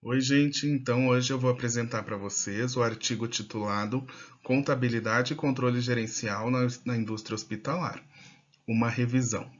Oi, gente. Então, hoje eu vou apresentar para vocês o artigo titulado Contabilidade e Controle Gerencial na Indústria Hospitalar, uma revisão.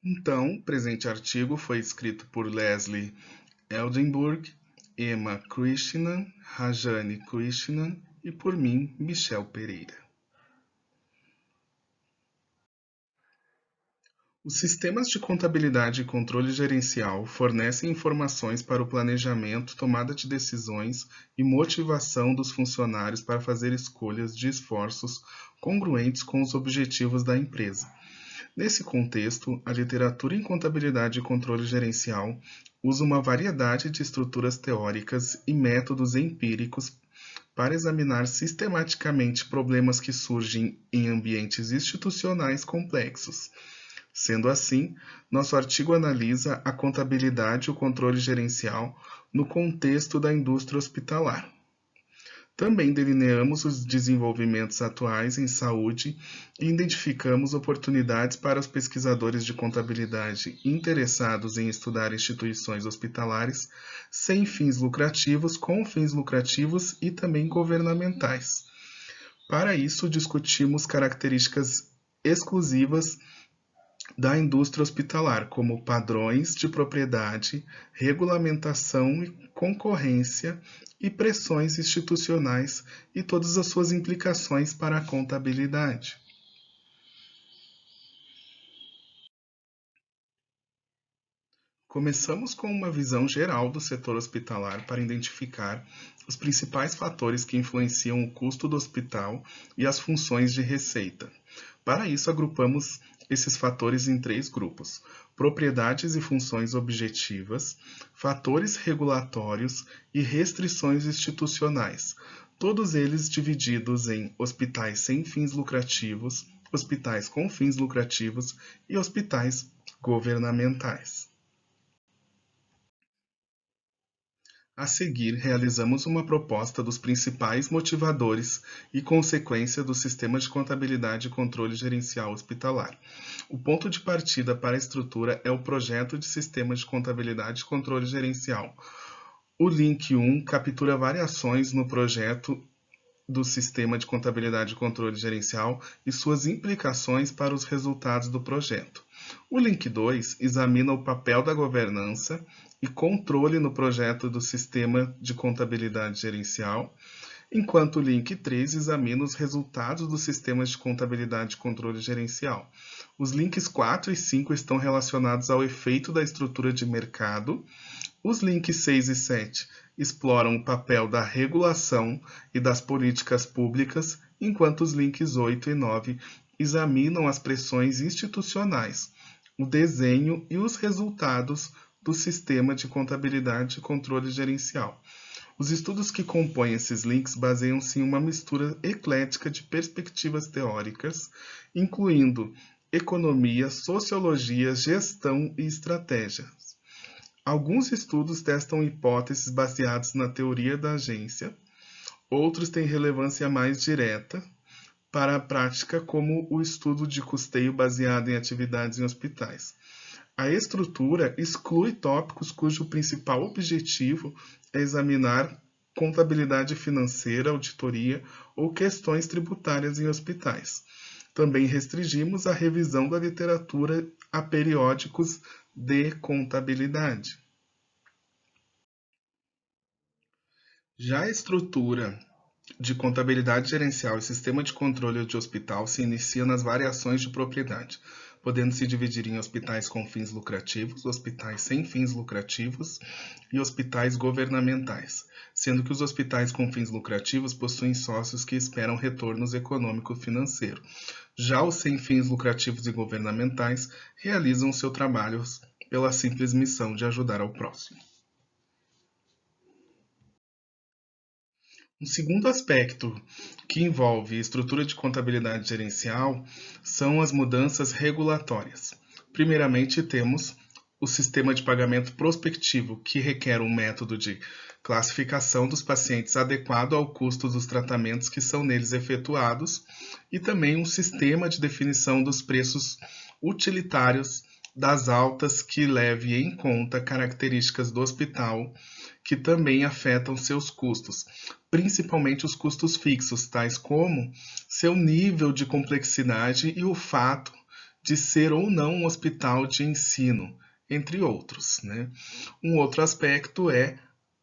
Então, o presente artigo foi escrito por Leslie Eldenburg, Emma Krishnan, Rajani Krishnan e por mim, Michel Pereira. Os sistemas de contabilidade e controle gerencial fornecem informações para o planejamento, tomada de decisões e motivação dos funcionários para fazer escolhas de esforços congruentes com os objetivos da empresa. Nesse contexto, a literatura em contabilidade e controle gerencial usa uma variedade de estruturas teóricas e métodos empíricos para examinar sistematicamente problemas que surgem em ambientes institucionais complexos. Sendo assim, nosso artigo analisa a contabilidade e o controle gerencial no contexto da indústria hospitalar. Também delineamos os desenvolvimentos atuais em saúde e identificamos oportunidades para os pesquisadores de contabilidade interessados em estudar instituições hospitalares sem fins lucrativos, com fins lucrativos e também governamentais. Para isso, discutimos características exclusivas da indústria hospitalar, como padrões de propriedade, regulamentação e concorrência e pressões institucionais e todas as suas implicações para a contabilidade. Começamos com uma visão geral do setor hospitalar para identificar os principais fatores que influenciam o custo do hospital e as funções de receita. Para isso, agrupamos esses fatores em três grupos: propriedades e funções objetivas, fatores regulatórios e restrições institucionais, todos eles divididos em hospitais sem fins lucrativos, hospitais com fins lucrativos e hospitais governamentais. A seguir, realizamos uma proposta dos principais motivadores e consequência do sistema de contabilidade e controle gerencial hospitalar. O ponto de partida para a estrutura é o projeto de sistema de contabilidade e controle gerencial. O link 1 captura variações no projeto do sistema de contabilidade e controle gerencial e suas implicações para os resultados do projeto. O link 2 examina o papel da governança e controle no projeto do sistema de contabilidade gerencial, enquanto o link 3 examina os resultados dos sistemas de contabilidade e controle gerencial. Os links 4 e 5 estão relacionados ao efeito da estrutura de mercado. Os links 6 e 7 exploram o papel da regulação e das políticas públicas, enquanto os links 8 e 9 examinam as pressões institucionais, o desenho e os resultados do sistema de contabilidade e controle gerencial. Os estudos que compõem esses links baseiam-se em uma mistura eclética de perspectivas teóricas, incluindo economia, sociologia, gestão e estratégias. Alguns estudos testam hipóteses baseadas na teoria da agência, outros têm relevância mais direta para a prática, como o estudo de custeio baseado em atividades em hospitais. A estrutura exclui tópicos cujo principal objetivo é examinar contabilidade financeira, auditoria ou questões tributárias em hospitais. Também restringimos a revisão da literatura a periódicos de contabilidade. Já a estrutura de contabilidade gerencial e sistema de controle de hospital se inicia nas variações de propriedade, podendo se dividir em hospitais com fins lucrativos, hospitais sem fins lucrativos e hospitais governamentais, sendo que os hospitais com fins lucrativos possuem sócios que esperam retornos econômico-financeiro. Já os sem fins lucrativos e governamentais realizam seu trabalho pela simples missão de ajudar ao próximo. Um segundo aspecto que envolve estrutura de contabilidade gerencial são as mudanças regulatórias. Primeiramente, temos o sistema de pagamento prospectivo, que requer um método de classificação dos pacientes adequado ao custo dos tratamentos que são neles efetuados, e também um sistema de definição dos preços utilitários das altas que leve em conta características do hospital que também afetam seus custos, principalmente os custos fixos, tais como seu nível de complexidade e o fato de ser ou não um hospital de ensino, entre outros, né? Um outro aspecto é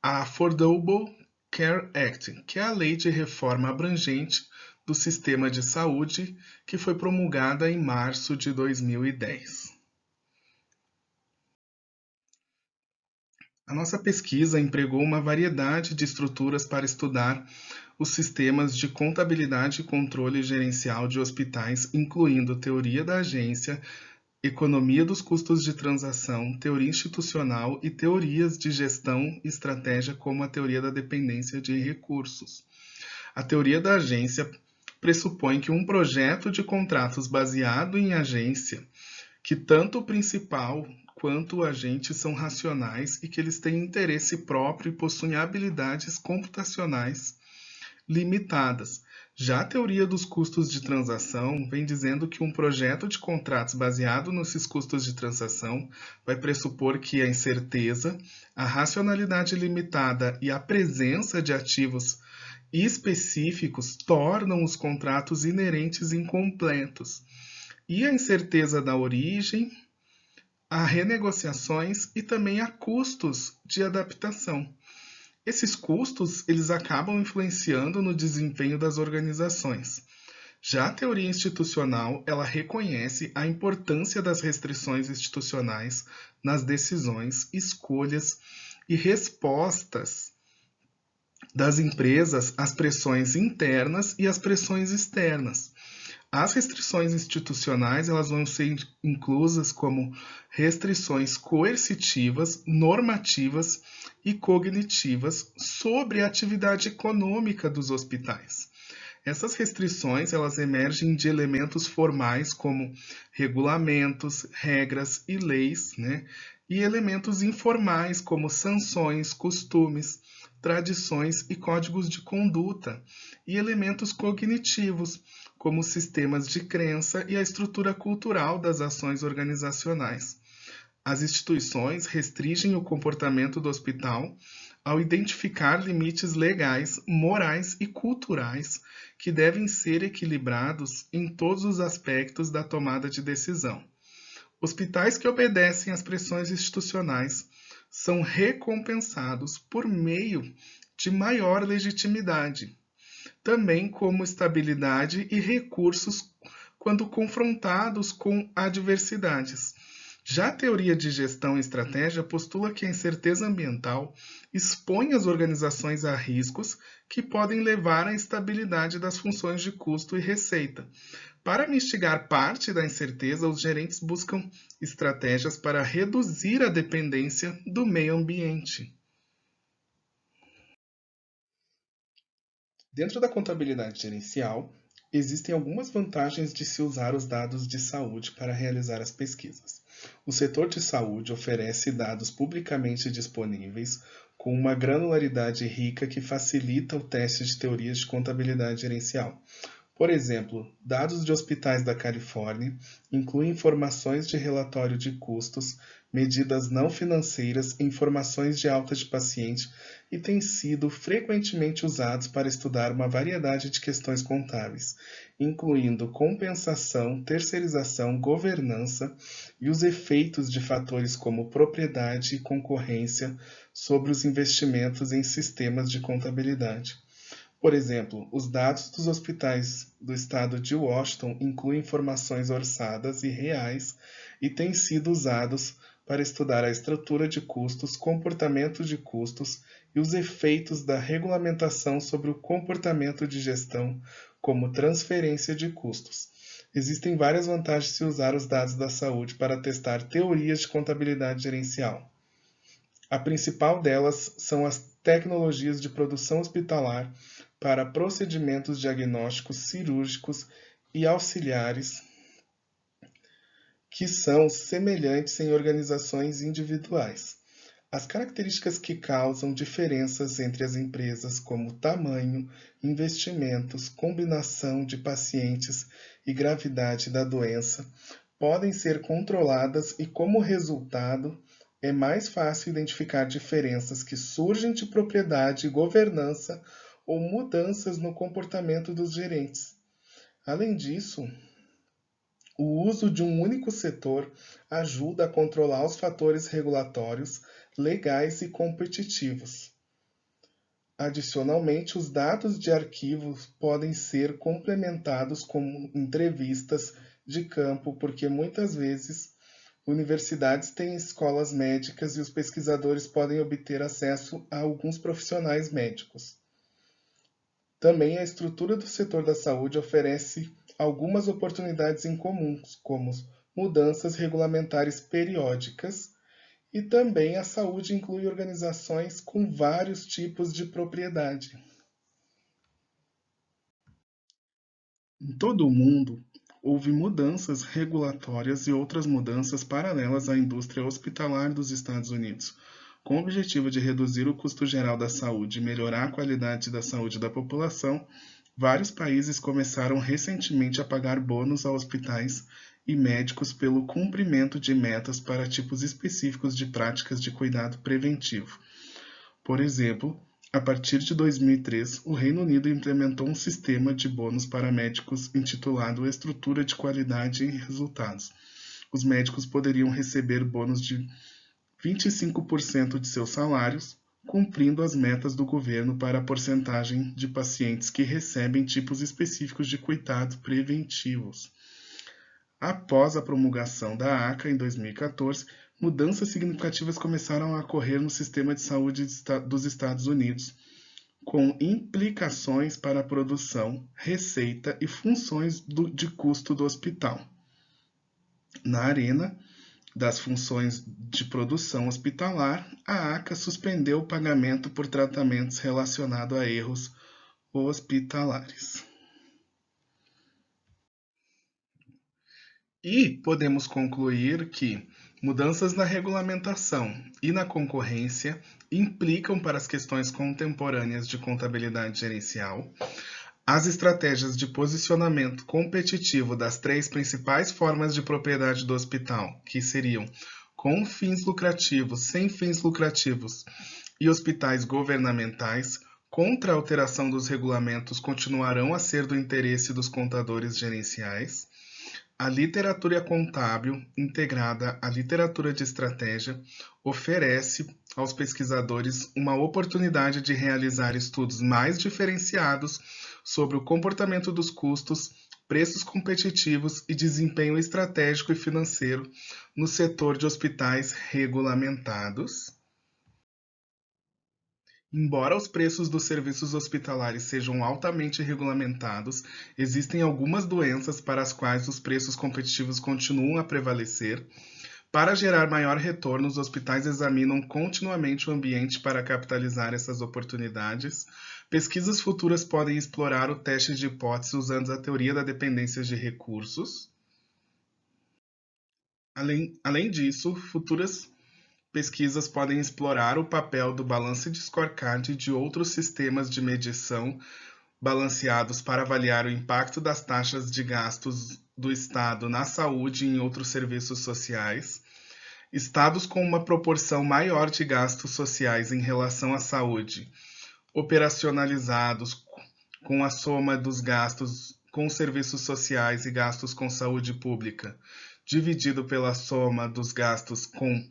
a Affordable Care Act, que é a lei de reforma abrangente do sistema de saúde que foi promulgada em março de 2010. A nossa pesquisa empregou uma variedade de estruturas para estudar os sistemas de contabilidade e controle gerencial de hospitais, incluindo teoria da agência, economia dos custos de transação, teoria institucional e teorias de gestão e estratégia, como a teoria da dependência de recursos. A teoria da agência pressupõe que um projeto de contratos baseado em agência, que tanto o principal quanto o agente são racionais e que eles têm interesse próprio e possuem habilidades computacionais limitadas. Já a teoria dos custos de transação vem dizendo que um projeto de contratos baseado nesses custos de transação vai pressupor que a incerteza, a racionalidade limitada e a presença de ativos específicos tornam os contratos inerentes incompletos. E a incerteza da origem, a renegociações e também a custos de adaptação. Esses custos, eles acabam influenciando no desempenho das organizações. Já a teoria institucional, ela reconhece a importância das restrições institucionais nas decisões, escolhas e respostas das empresas às pressões internas e às pressões externas. As restrições institucionais, elas vão ser inclusas como restrições coercitivas, normativas e cognitivas sobre a atividade econômica dos hospitais. Essas restrições, elas emergem de elementos formais como regulamentos, regras e leis, né? E elementos informais como sanções, costumes, tradições e códigos de conduta, e elementos cognitivos, como sistemas de crença e a estrutura cultural das ações organizacionais. As instituições restringem o comportamento do hospital ao identificar limites legais, morais e culturais que devem ser equilibrados em todos os aspectos da tomada de decisão. Hospitais que obedecem às pressões institucionais são recompensados por meio de maior legitimidade, também como estabilidade e recursos quando confrontados com adversidades. Já a teoria de gestão e estratégia postula que a incerteza ambiental expõe as organizações a riscos que podem levar à instabilidade das funções de custo e receita. Para mitigar parte da incerteza, os gerentes buscam estratégias para reduzir a dependência do meio ambiente. Dentro da contabilidade gerencial, existem algumas vantagens de se usar os dados de saúde para realizar as pesquisas. O setor de saúde oferece dados publicamente disponíveis com uma granularidade rica que facilita o teste de teorias de contabilidade gerencial. Por exemplo, dados de hospitais da Califórnia incluem informações de relatório de custos, medidas não financeiras e informações de alta de paciente e têm sido frequentemente usados para estudar uma variedade de questões contábeis, incluindo compensação, terceirização, governança e os efeitos de fatores como propriedade e concorrência sobre os investimentos em sistemas de contabilidade. Por exemplo, os dados dos hospitais do estado de Washington incluem informações orçadas e reais e têm sido usados para estudar a estrutura de custos, comportamento de custos e os efeitos da regulamentação sobre o comportamento de gestão, como transferência de custos. Existem várias vantagens de se usar os dados da saúde para testar teorias de contabilidade gerencial. A principal delas são as tecnologias de produção hospitalar para procedimentos diagnósticos, cirúrgicos e auxiliares que são semelhantes em organizações individuais. As características que causam diferenças entre as empresas, como tamanho, investimentos, combinação de pacientes e gravidade da doença, podem ser controladas e, como resultado, é mais fácil identificar diferenças que surgem de propriedade e governança ou mudanças no comportamento dos gerentes. Além disso, o uso de um único setor ajuda a controlar os fatores regulatórios, legais e competitivos. Adicionalmente, os dados de arquivos podem ser complementados com entrevistas de campo, porque muitas vezes universidades têm escolas médicas e os pesquisadores podem obter acesso a alguns profissionais médicos. Também a estrutura do setor da saúde oferece algumas oportunidades incomuns, como mudanças regulamentares periódicas, e também a saúde inclui organizações com vários tipos de propriedade. Em todo o mundo, houve mudanças regulatórias e outras mudanças paralelas à indústria hospitalar dos Estados Unidos, com o objetivo de reduzir o custo geral da saúde e melhorar a qualidade da saúde da população. Vários países começaram recentemente a pagar bônus a hospitais e médicos pelo cumprimento de metas para tipos específicos de práticas de cuidado preventivo. Por exemplo, a partir de 2003, o Reino Unido implementou um sistema de bônus para médicos intitulado Estrutura de Qualidade e Resultados. Os médicos poderiam receber bônus de 25% de seus salários, cumprindo as metas do governo para a porcentagem de pacientes que recebem tipos específicos de cuidado preventivos. Após a promulgação da ACA em 2014, mudanças significativas começaram a ocorrer no sistema de saúde dos Estados Unidos, com implicações para a produção, receita e funções de custo do hospital. Na arena das funções de produção hospitalar, a ACA suspendeu o pagamento por tratamentos relacionados a erros hospitalares. E podemos concluir que mudanças na regulamentação e na concorrência implicam para as questões contemporâneas de contabilidade gerencial. As estratégias de posicionamento competitivo das três principais formas de propriedade do hospital, que seriam com fins lucrativos, sem fins lucrativos e hospitais governamentais, contra a alteração dos regulamentos, continuarão a ser do interesse dos contadores gerenciais. A literatura contábil, integrada à literatura de estratégia, oferece aos pesquisadores uma oportunidade de realizar estudos mais diferenciados sobre o comportamento dos custos, preços competitivos e desempenho estratégico e financeiro no setor de hospitais regulamentados. Embora os preços dos serviços hospitalares sejam altamente regulamentados, existem algumas doenças para as quais os preços competitivos continuam a prevalecer. Para gerar maior retorno, os hospitais examinam continuamente o ambiente para capitalizar essas oportunidades. Pesquisas futuras podem explorar o teste de hipóteses usando a teoria da dependência de recursos. Além disso, futuras pesquisas podem explorar o papel do balance de scorecard e de outros sistemas de medição balanceados para avaliar o impacto das taxas de gastos do Estado na saúde e em outros serviços sociais. Estados com uma proporção maior de gastos sociais em relação à saúde, operacionalizados com a soma dos gastos com serviços sociais e gastos com saúde pública, dividido pela soma dos gastos com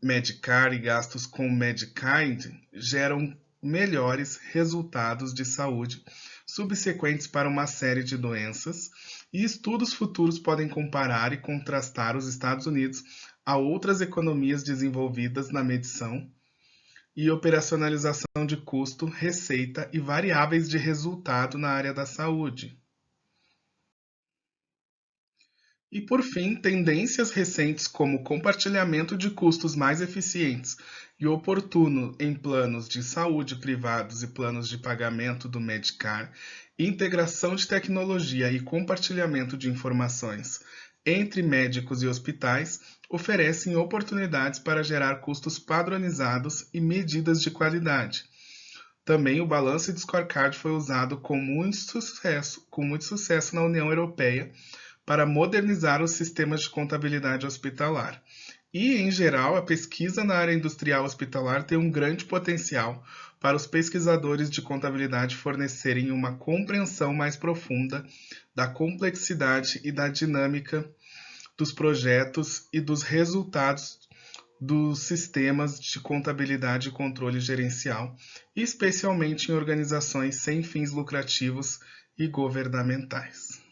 Medicare e gastos com Medicaid, geram melhores resultados de saúde subsequentes para uma série de doenças, e estudos futuros podem comparar e contrastar os Estados Unidos a outras economias desenvolvidas na medição e operacionalização de custo, receita e variáveis de resultado na área da saúde. E, por fim, tendências recentes como compartilhamento de custos mais eficientes e oportuno em planos de saúde privados e planos de pagamento do Medicare, integração de tecnologia e compartilhamento de informações entre médicos e hospitais oferecem oportunidades para gerar custos padronizados e medidas de qualidade. Também o balanço de scorecard foi usado com muito sucesso na União Europeia para modernizar os sistemas de contabilidade hospitalar. E, em geral, a pesquisa na área industrial hospitalar tem um grande potencial para os pesquisadores de contabilidade fornecerem uma compreensão mais profunda da complexidade e da dinâmica dos projetos e dos resultados dos sistemas de contabilidade e controle gerencial, especialmente em organizações sem fins lucrativos e governamentais.